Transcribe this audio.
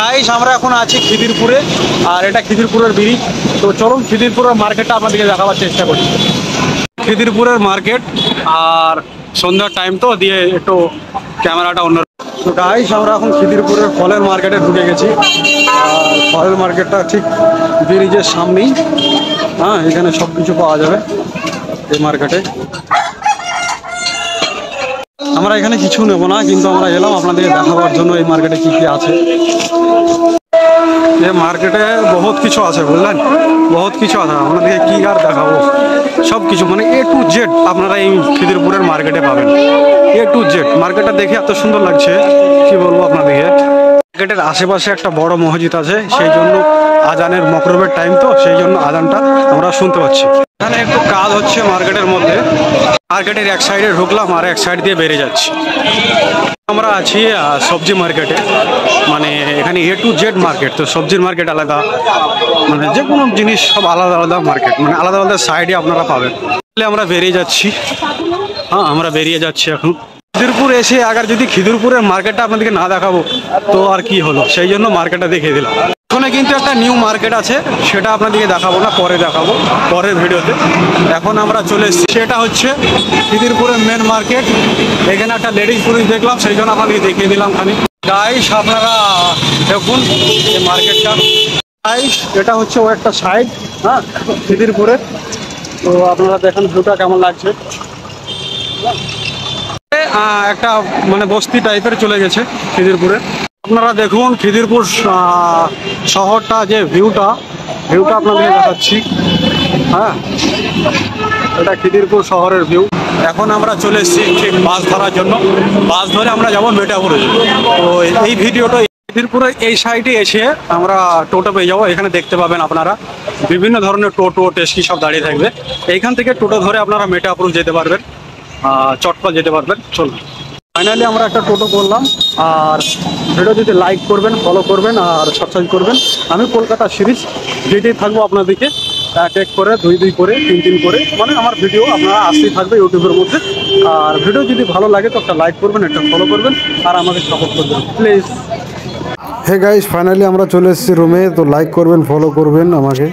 Guys আমরা এখন আছি খিদিরপুরে, আর এটা খিদিরপুরের ব্রিজ। তো চলুন খিদিরপুরের মার্কেটটা আপনাদেরকে দেখাবার চেষ্টা করছি। খিদিরপুরের মার্কেট, আর সন্ধ্যার টাইম তো দিয়ে একটু ক্যামেরাটা অন্য। তো গাইস আমরা এখন খিদিরপুরের ফলের মার্কেটে ঢুকে গেছি, আর ফলের মার্কেটটা ঠিক ব্রিজের সামনেই। হ্যাঁ, এখানে সব কিছু পাওয়া যাবে এই মার্কেটে। আমরা এখানে কিছু নেব না, কিন্তু আমরা এলাম আপনাদেরকে দেখাবার জন্য এই মার্কেটে কি কি আছে। এই মার্কেটে বহুত কিছু আছে, বুঝলেন, বহুত কিছু আছে। আপনাদেরকে কি আর দেখাবো, সব কিছু মানে A to Z আপনারা এই খিদিরপুরের মার্কেটে পাবেন। A to Z মার্কেটটা দেখে এত সুন্দর লাগছে, কি বলবো আপনাদেরকে। মার্কেটের আশেপাশে একটা বড় মসজিদ আছে, সেই জন্য আজানের মকরবের টাইম তো সেই জন্য আজানটা আমরা শুনতে পাচ্ছি। এখানে একটু কাজ হচ্ছে মার্কেটের মধ্যে। মার্কেটের এক সাইডে ঢুকলাম আর এক সাইড দিয়ে বেরিয়ে যাচ্ছি। আমরা আছি সবজি মার্কেটে, মানে এখানে A to Z মার্কেট। তো সবজির মার্কেট আলাদা, মানে যে কোনো জিনিস সব আলাদা আলাদা মার্কেট, মানে আলাদা আলাদা সাইডে আপনারা পাবেন। আমরা বেরিয়ে যাচ্ছি। হ্যাঁ, আমরা বেরিয়ে যাচ্ছি এখন। খিদিরপুর এসে আবার যদি খিদিরপুরের মার্কেটটা আপনাদেরকে না দেখাবো তো আর কি হলো, সেই জন্য মার্কেটটা দেখিয়ে দিলাম। এখানে কিন্তু একটা নিউ মার্কেট আছে, সেটা আপনাদেরকে দেখাবো না, পরে দেখাবো পরের ভিডিওতে। এখন আমরা চলে এসেছি, সেটা হচ্ছে খিদিরপুরের মেন মার্কেট। এখানে একটা লেডিস পুলিশ দেখলাম, সেই জন্য আপনাদেরকে দেখিয়ে দিলাম। খানি গাইস আপনারা দেখুন এই মার্কেটটা। গাইস এটা হচ্ছে ও একটা সাইড, হ্যাঁ, খিদিরপুরের। তো আপনারা দেখেন ভিউটা কেমন লাগছে। একটা মানে বস্তি টাইপের চলে গেছে খিদিরপুরে। আপনারা দেখুন খিদিরপুর শহরটা, যে ভিউটা আপনাদের দেখাচ্ছি। হ্যাঁ, এটা খিদিরপুর শহরের ভিউ। এখন আমরা চলে এসেছি ঠিক বাস ধরার জন্য। বাস ধরে আমরা যাবো মেটাপুরে। তো এই ভিডিওটা খিদিরপুরের এই সাইডে এসে আমরা টোটো পেয়ে যাবো। এখানে দেখতে পাবেন আপনারা বিভিন্ন ধরনের টোটো টেস্কি সব দাঁড়িয়ে থাকবে। এইখান থেকে টোটো ধরে আপনারা মেটাপুর যেতে পারবেন, চটপট যেতে পারবেন। চলুন, ফাইনালি আমরা একটা টোটো করলাম। আর ভিডিও যদি লাইক করবেন, ফলো করবেন আর সাবস্ক্রাইব করবেন। আমি কলকাতা সিরিজ যেতেই থাকবো আপনাদেরকে এক এক করে, দুই করে, তিন করে, মানে আমার ভিডিও আপনারা আসতেই থাকবে ইউটিউবের মধ্যে। আর ভিডিও যদি ভালো লাগে তো একটা লাইক করবেন, একটা ফলো করবেন আর আমাকে সাপোর্ট করবেন প্লিজ। হে গাইস, ফাইনালি আমরা চলে এসেছি রুমে। তো লাইক করবেন, ফলো করবেন আমাকে।